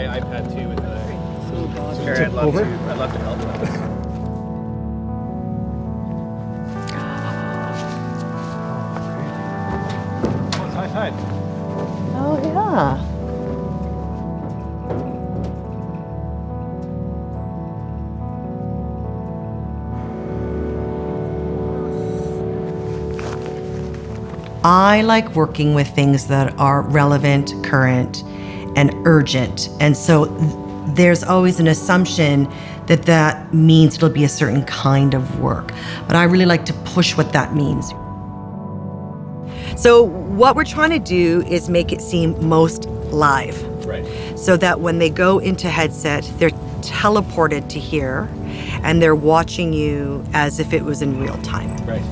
my iPad too with the Sherry, I'd love to help. Oh, it's high tide. Oh, yeah. I like working with things that are relevant, current, and urgent. And so there's always an assumption that that means it'll be a certain kind of work. But I really like to push what that means. So what we're trying to do is make it seem most live. Right. So that when they go into headset, they're teleported to here and they're watching you as if it was in real time. Right.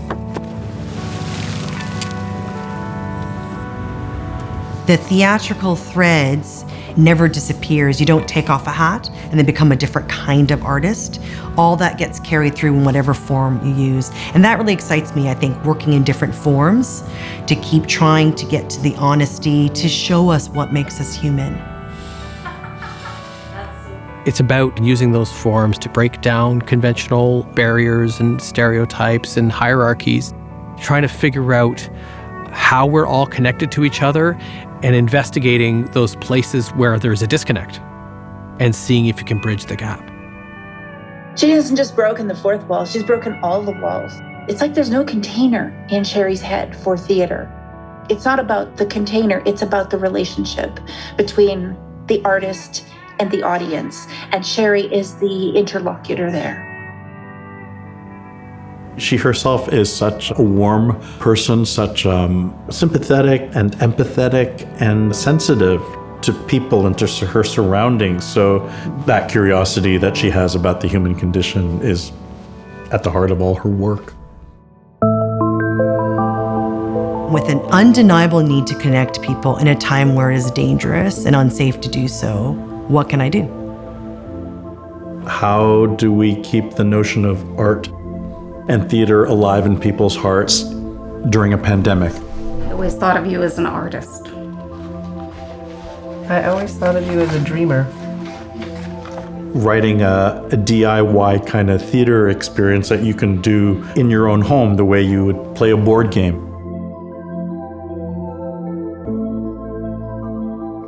The theatrical threads never disappears. You don't take off a hat and then become a different kind of artist. All that gets carried through in whatever form you use. And that really excites me, I think, working in different forms to keep trying to get to the honesty, to show us what makes us human. It's about using those forms to break down conventional barriers and stereotypes and hierarchies, trying to figure out how we're all connected to each other and investigating those places where there's a disconnect and seeing if you can bridge the gap. She hasn't just broken the fourth wall, she's broken all the walls. It's like there's no container in Sherry's head for theater. It's not about the container, it's about the relationship between the artist and the audience. And Sherry is the interlocutor there. She herself is such a warm person, such sympathetic and empathetic and sensitive to people and to her surroundings. So that curiosity that she has about the human condition is at the heart of all her work. With an undeniable need to connect people in a time where it is dangerous and unsafe to do so, what can I do? How do we keep the notion of art and theater alive in people's hearts during a pandemic? I always thought of you as an artist. I always thought of you as a dreamer. Writing a DIY kind of theater experience that you can do in your own home the way you would play a board game.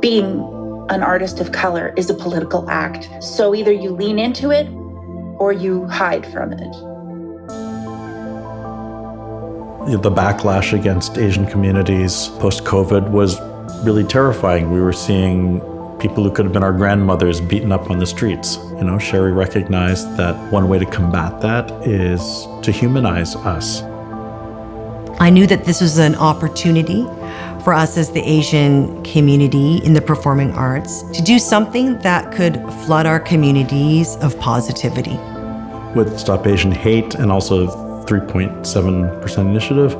Being an artist of color is a political act. So either you lean into it or you hide from it. The backlash against Asian communities post-COVID was really terrifying. We were seeing people who could have been our grandmothers beaten up on the streets. You know, Sherry recognized that one way to combat that is to humanize us. I knew that this was an opportunity for us as the Asian community in the performing arts to do something that could flood our communities of positivity. With Stop Asian Hate and also 3.7% initiative,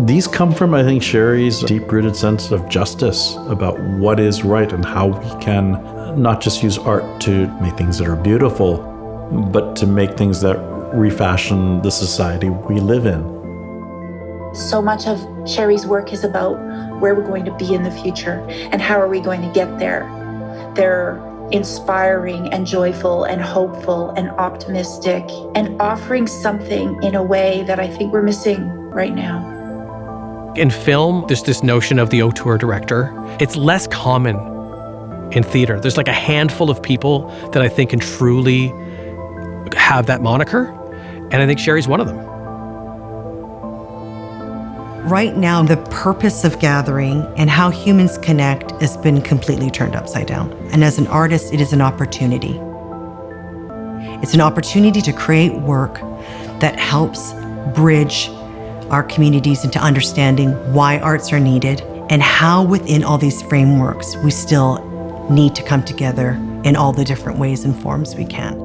these come from, I think, Sherry's deep-rooted sense of justice about what is right and how we can not just use art to make things that are beautiful, but to make things that refashion the society we live in. So much of Sherry's work is about where we're going to be in the future and how are we going to get there. They're inspiring and joyful and hopeful and optimistic and offering something in a way that I think we're missing right now. In film, there's this notion of the auteur director. It's less common in theater. There's like a handful of people that I think can truly have that moniker, and I think Sherry's one of them. Right now, the purpose of gathering and how humans connect has been completely turned upside down. And as an artist, it is an opportunity. It's an opportunity to create work that helps bridge our communities into understanding why arts are needed and how within all these frameworks we still need to come together in all the different ways and forms we can.